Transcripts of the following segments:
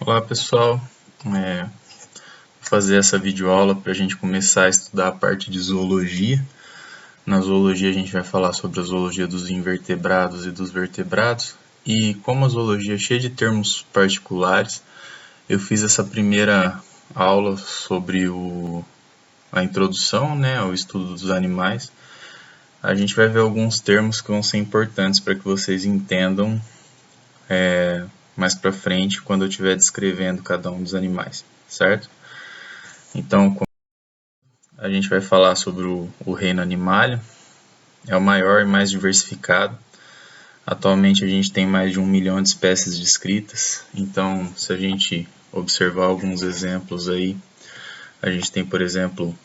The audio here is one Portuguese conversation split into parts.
Olá pessoal, vou fazer essa videoaula para a gente começar a estudar a parte de zoologia. Na zoologia a gente vai falar sobre a zoologia dos invertebrados e dos vertebrados. E como a zoologia é cheia de termos particulares, eu fiz essa primeira aula sobre a introdução, ao estudo dos animais. A gente vai ver alguns termos que vão ser importantes para que vocês entendam mais para frente quando eu estiver descrevendo cada um dos animais, certo? Então, a gente vai falar sobre o reino animalia. É o maior e mais diversificado. Atualmente a gente tem mais de 1 milhão de espécies descritas. Então, se a gente observar alguns exemplos aí, a gente tem, por exemplo,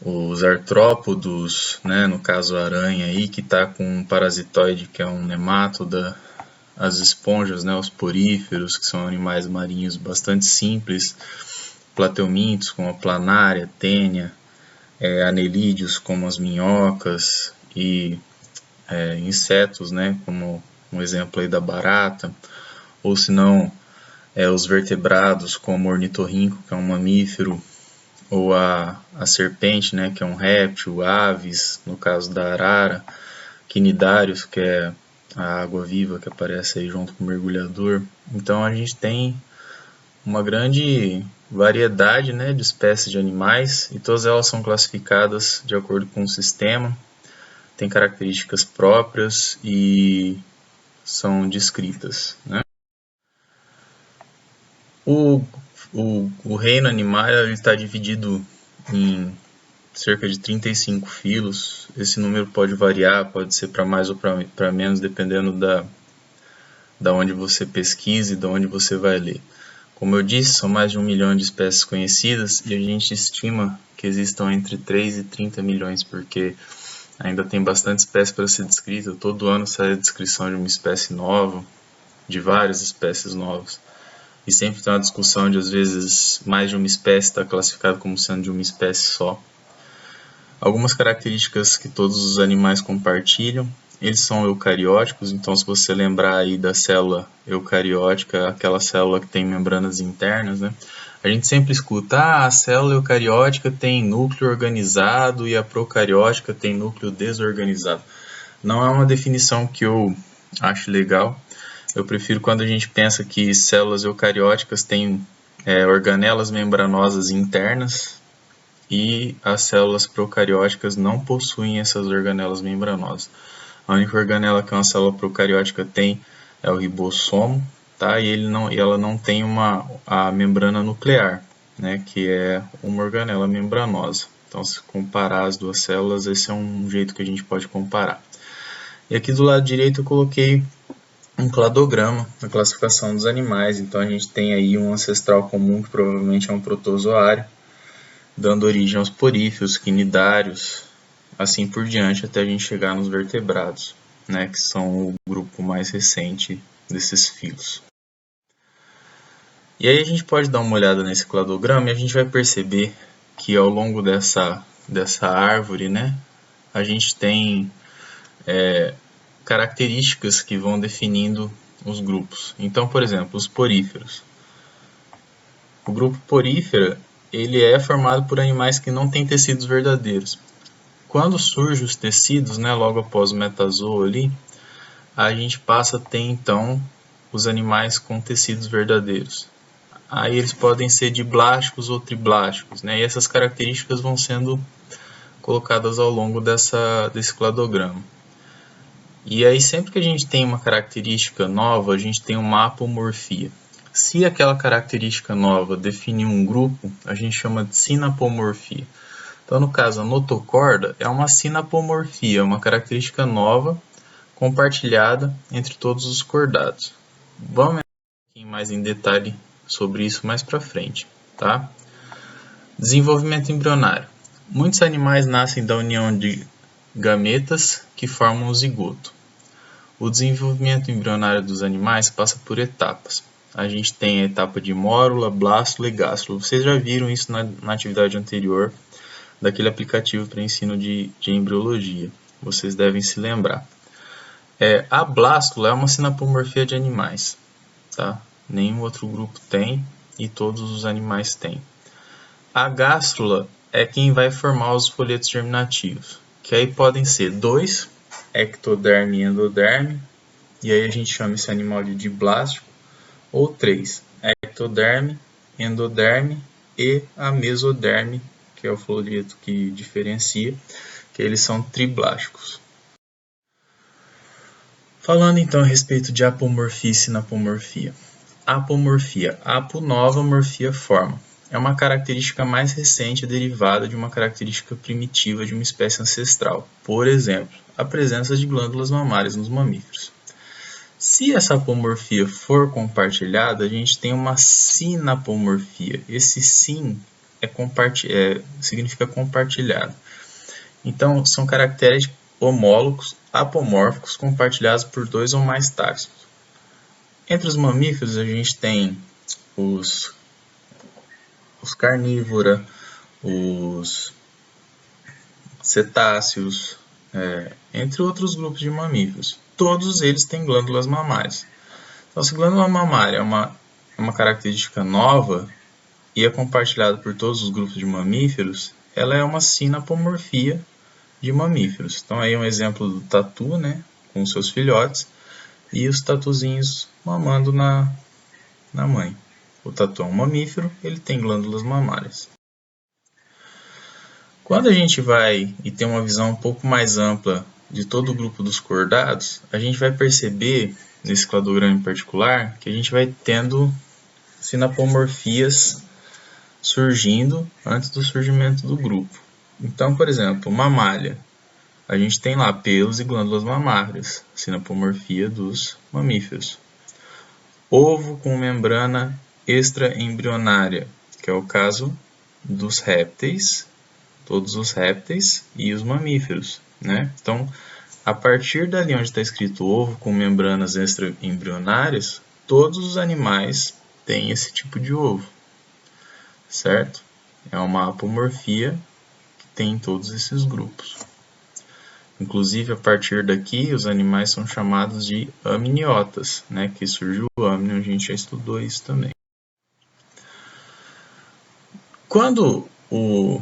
os artrópodos, no caso a aranha aí, que está com um parasitoide que é um nemátoda, as esponjas, os poríferos, que são animais marinhos bastante simples, plateumintos como a planária, tênia, anelídeos como as minhocas e insetos, como um exemplo aí da barata, ou se não os vertebrados como o ornitorrinco, que é um mamífero, ou a serpente, que é um réptil, aves, no caso da arara, quinidários, que é a água-viva que aparece aí junto com o mergulhador. Então a gente tem uma grande variedade de espécies de animais e todas elas são classificadas de acordo com o sistema, têm características próprias e são descritas. O reino animal está dividido em cerca de 35 filos. Esse número pode variar, pode ser para mais ou para menos, dependendo da onde você pesquisa e da onde você vai ler. Como eu disse, são mais de 1 milhão de espécies conhecidas e a gente estima que existam entre 3 e 30 milhões, porque ainda tem bastante espécie para ser descrita. Todo ano sai a descrição de uma espécie nova, de várias espécies novas. E sempre tem uma discussão de, às vezes, mais de uma espécie está classificada como sendo de uma espécie só. Algumas características que todos os animais compartilham: eles são eucarióticos, então se você lembrar aí da célula eucariótica, aquela célula que tem membranas internas, a gente sempre escuta, a célula eucariótica tem núcleo organizado e a procariótica tem núcleo desorganizado. Não é uma definição que eu acho legal. Eu prefiro quando a gente pensa que células eucarióticas têm organelas membranosas internas e as células procarióticas não possuem essas organelas membranosas. A única organela que uma célula procariótica tem é o ribossomo, tá? E ela não tem a membrana nuclear, que é uma organela membranosa. Então, se comparar as duas células, esse é um jeito que a gente pode comparar. E aqui do lado direito eu coloquei um cladograma na classificação dos animais. Então a gente tem aí um ancestral comum, que provavelmente é um protozoário, dando origem aos poríferos, quinidários, assim por diante, até a gente chegar nos vertebrados, que são o grupo mais recente desses filos. E aí a gente pode dar uma olhada nesse cladograma e a gente vai perceber que ao longo dessa árvore, a gente tem características que vão definindo os grupos. Então, por exemplo, os poríferos. O grupo porífera, ele é formado por animais que não têm tecidos verdadeiros. Quando surgem os tecidos, logo após o metazoo ali, a gente passa a ter então os animais com tecidos verdadeiros. Aí eles podem ser diblásticos ou triblásticos, e essas características vão sendo colocadas ao longo desse cladograma. E aí sempre que a gente tem uma característica nova, a gente tem uma apomorfia. Se aquela característica nova definir um grupo, a gente chama de sinapomorfia. Então, no caso, a notocorda é uma sinapomorfia, uma característica nova compartilhada entre todos os cordados. Vamos entrar um pouquinho mais em detalhe sobre isso mais para frente, tá? Desenvolvimento embrionário. Muitos animais nascem da união de gametas que formam o zigoto. O desenvolvimento embrionário dos animais passa por etapas. A gente tem a etapa de mórula, blástula e gástula. Vocês já viram isso na atividade anterior daquele aplicativo para ensino de embriologia. Vocês devem se lembrar. A blástula é uma sinapomorfia de animais, tá? Nenhum outro grupo tem e todos os animais têm. A gástrula é quem vai formar os folhetos germinativos, que aí podem ser 2, ectoderme e endoderme, e aí a gente chama esse animal de diblástico, ou 3, ectoderme, endoderme e a mesoderme, que é o folheto que diferencia, que eles são triblásticos. Falando então a respeito de apomorfia e sinapomorfia. Apomorfia, apo nova, morfia forma. É uma característica mais recente derivada de uma característica primitiva de uma espécie ancestral. Por exemplo, a presença de glândulas mamárias nos mamíferos. Se essa apomorfia for compartilhada, a gente tem uma sinapomorfia. Esse sin significa compartilhado. Então, são caracteres homólogos apomórficos compartilhados por 2 ou mais taxons. Entre os mamíferos, a gente tem os carnívoros, os cetáceos, entre outros grupos de mamíferos. Todos eles têm glândulas mamárias. Então, se glândula mamária é uma característica nova e é compartilhada por todos os grupos de mamíferos, ela é uma sinapomorfia de mamíferos. Então, aí é um exemplo do tatu, né, com seus filhotes, e os tatuzinhos mamando na mãe. O tatu é um mamífero, ele tem glândulas mamárias. Quando a gente vai e tem uma visão um pouco mais ampla de todo o grupo dos cordados, a gente vai perceber, nesse cladograma em particular, que a gente vai tendo sinapomorfias surgindo antes do surgimento do grupo. Então, por exemplo, mamália. A gente tem lá pelos e glândulas mamárias, sinapomorfia dos mamíferos. Ovo com membrana extraembrionária, que é o caso dos répteis, todos os répteis e os mamíferos, né? Então, a partir dali onde está escrito ovo com membranas extraembrionárias, todos os animais têm esse tipo de ovo, certo? É uma apomorfia que tem em todos esses grupos. Inclusive, a partir daqui, os animais são chamados de amniotas, né? Que surge o amnion, a gente já estudou isso também. Quando o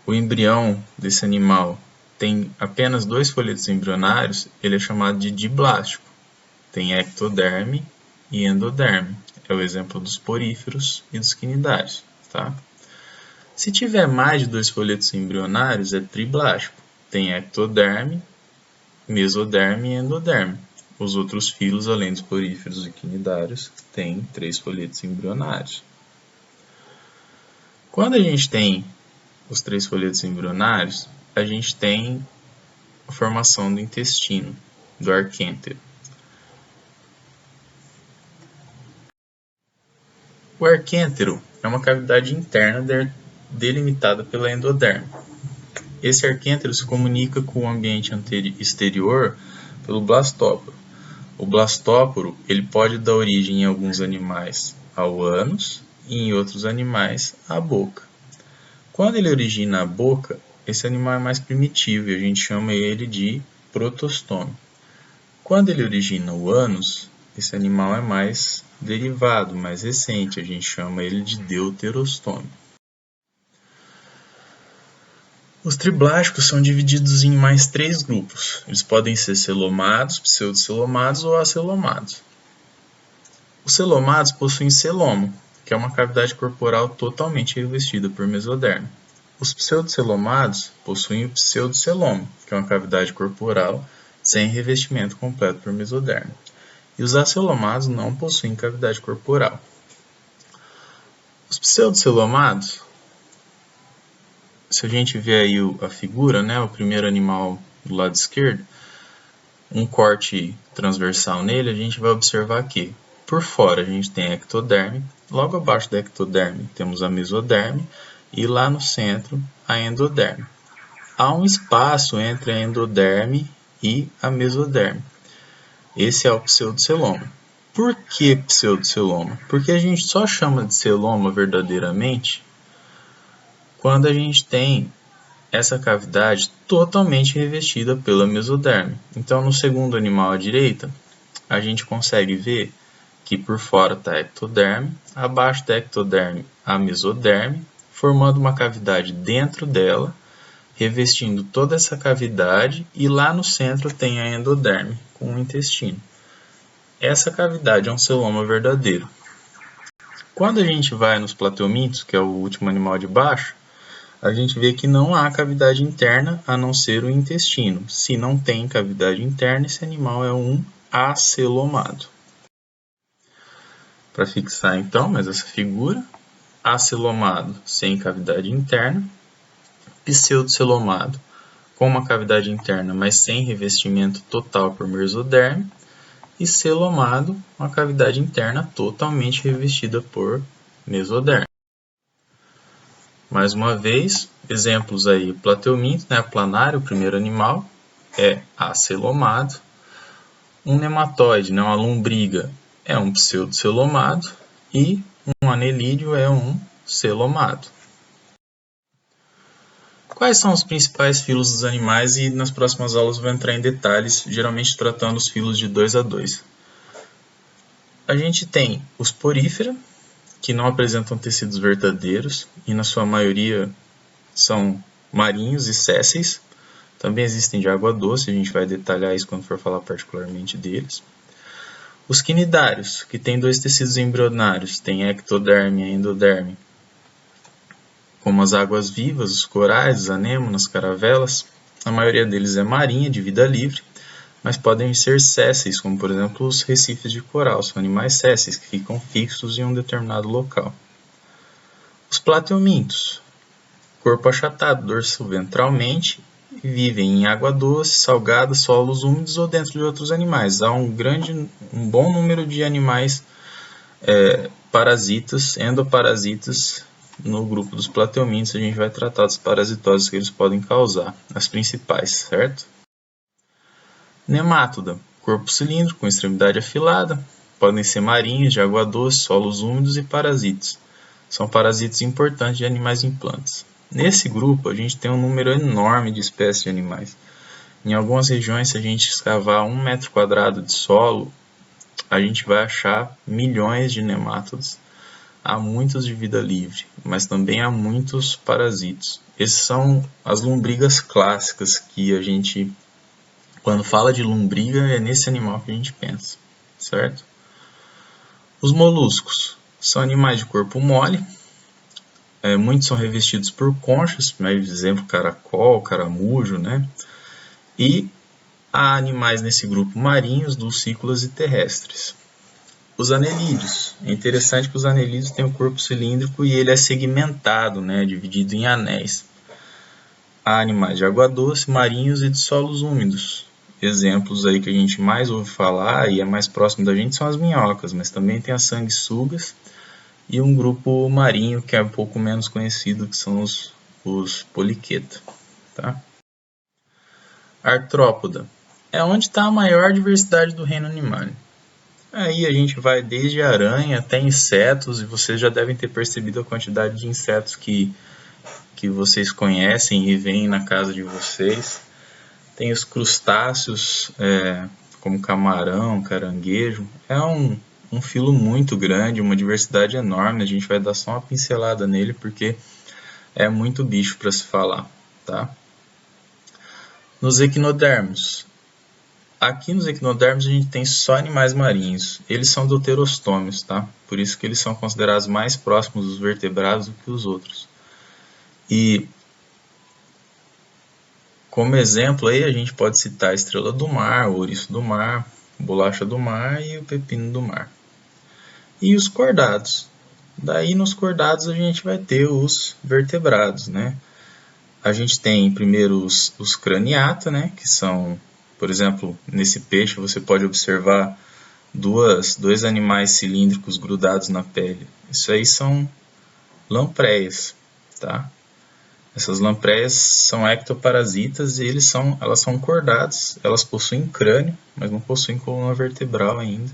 embrião desse animal tem apenas 2 folhetos embrionários, ele é chamado de diblástico. Tem ectoderme e endoderme. É o exemplo dos poríferos e dos quinidários, tá? Se tiver mais de 2 folhetos embrionários, é triblástico. Tem ectoderme, mesoderme e endoderme. Os outros filos, além dos poríferos e quinidários, têm 3 folhetos embrionários. Quando a gente tem os 3 folhetos embrionários, a gente tem a formação do intestino, do arquêntero. O arquêntero é uma cavidade interna delimitada pela endoderme. Esse arquêntero se comunica com o ambiente exterior pelo blastóporo. O blastóporo ele pode dar origem em alguns animais ao ânus e em outros animais à boca. Quando ele origina a boca, esse animal é mais primitivo e a gente chama ele de protostome. Quando ele origina o ânus, esse animal é mais derivado, mais recente, a gente chama ele de deuterostome. Os triblásticos são divididos em mais 3 grupos. Eles podem ser celomados, pseudocelomados ou acelomados. Os celomados possuem celoma, que é uma cavidade corporal totalmente revestida por mesoderme. Os pseudocelomados possuem o pseudoceloma, que é uma cavidade corporal sem revestimento completo por mesoderme. E os acelomados não possuem cavidade corporal. Os pseudocelomados, se a gente ver aí a figura, né, o primeiro animal do lado esquerdo, um corte transversal nele, a gente vai observar que por fora a gente tem a ectoderme, logo abaixo da ectoderme temos a mesoderme e lá no centro a endoderme. Há um espaço entre a endoderme e a mesoderme. Esse é o pseudoceloma. Por que pseudoceloma? Porque a gente só chama de celoma verdadeiramente quando a gente tem essa cavidade totalmente revestida pela mesoderme. Então, no segundo animal à direita, a gente consegue ver que por fora está a ectoderme, abaixo da ectoderme a mesoderme, formando uma cavidade dentro dela, revestindo toda essa cavidade, e lá no centro tem a endoderme, com o intestino. Essa cavidade é um celoma verdadeiro. Quando a gente vai nos plateumintos, que é o último animal de baixo, a gente vê que não há cavidade interna a não ser o intestino. Se não tem cavidade interna, esse animal é um acelomado. Para fixar então mais essa figura, acelomado sem cavidade interna, pseudocelomado com uma cavidade interna, mas sem revestimento total por mesoderme, e celomado, uma cavidade interna totalmente revestida por mesoderme. Mais uma vez, exemplos aí, plateuminto, né, planário, o primeiro animal, é acelomado. Um nematóide, né, uma lombriga, é um pseudocelomado. E um anelídeo é um celomado. Quais são os principais filos dos animais? E nas próximas aulas eu vou entrar em detalhes, geralmente tratando os filos de 2 a 2. A gente tem os porífera, que não apresentam tecidos verdadeiros e na sua maioria são marinhos e sésseis. Também existem de água doce, a gente vai detalhar isso quando for falar particularmente deles. Os quinidários, que têm 2 tecidos embrionários, tem ectoderme e endoderme, como as águas vivas, os corais, as anêmonas, caravelas. A maioria deles é marinha, de vida livre, mas podem ser sésseis, como por exemplo os recifes de coral, são animais sésseis que ficam fixos em um determinado local. Os plateumintos, corpo achatado, dorso ventralmente, vivem em água doce, salgada, solos úmidos ou dentro de outros animais. Há um bom número de animais parasitas, endoparasitas, no grupo dos plateumintos. A gente vai tratar das parasitoses que eles podem causar, as principais, certo? Nemátoda, corpo cilíndrico com extremidade afilada, podem ser marinhos, de água doce, solos úmidos e parasitas. São parasitas importantes de animais em plantas. Nesse grupo, a gente tem um número enorme de espécies de animais. Em algumas regiões, se a gente escavar 1 metro quadrado de solo, a gente vai achar milhões de nemátodas. Há muitos de vida livre, mas também há muitos parasitos. Esses são as lombrigas clássicas que a gente, quando fala de lombriga, é nesse animal que a gente pensa, certo? Os moluscos são animais de corpo mole, muitos são revestidos por conchas, por exemplo, caracol, caramujo, né? E há animais nesse grupo marinhos, dulcícolas e terrestres. Os anelídeos. É interessante que os anelídeos têm um corpo cilíndrico e ele é segmentado, né, dividido em anéis. Há animais de água doce, marinhos e de solos úmidos. Exemplos aí que a gente mais ouve falar e é mais próximo da gente são as minhocas, mas também tem as sanguessugas e um grupo marinho que é um pouco menos conhecido, que são os poliqueta. Tá? Artrópoda. É onde está a maior diversidade do reino animal. Aí a gente vai desde aranha até insetos, e vocês já devem ter percebido a quantidade de insetos que vocês conhecem e veem na casa de vocês. Tem os crustáceos, como camarão, caranguejo. É um filo muito grande, uma diversidade enorme. A gente vai dar só uma pincelada nele porque é muito bicho para se falar. Tá? Nos equinodermos. Aqui nos equinodermos a gente tem só animais marinhos. Eles são deuterostômios, tá? Por isso que eles são considerados mais próximos dos vertebrados do que os outros. E como exemplo aí a gente pode citar a estrela do mar, o ouriço do mar, bolacha do mar e o pepino do mar. E os cordados. Daí nos cordados a gente vai ter os vertebrados, né? A gente tem primeiro os craniata, né? Que são... Por exemplo, nesse peixe você pode observar dois animais cilíndricos grudados na pele. Isso aí são lampreias, tá? Essas lampreias são ectoparasitas e elas são cordadas. Elas possuem crânio, mas não possuem coluna vertebral ainda.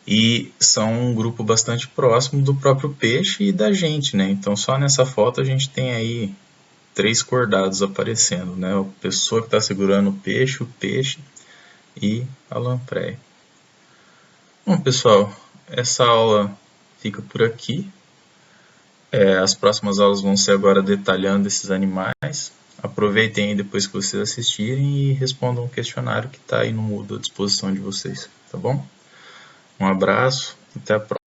E são um grupo bastante próximo do próprio peixe e da gente, né? Então só nessa foto a gente tem aí 3 cordados aparecendo, né? A pessoa que está segurando o peixe e a lampreia. Bom, pessoal, essa aula fica por aqui. As próximas aulas vão ser agora detalhando esses animais. Aproveitem aí depois que vocês assistirem e respondam o questionário que está aí no Moodle à disposição de vocês, tá bom? Um abraço, até a próxima.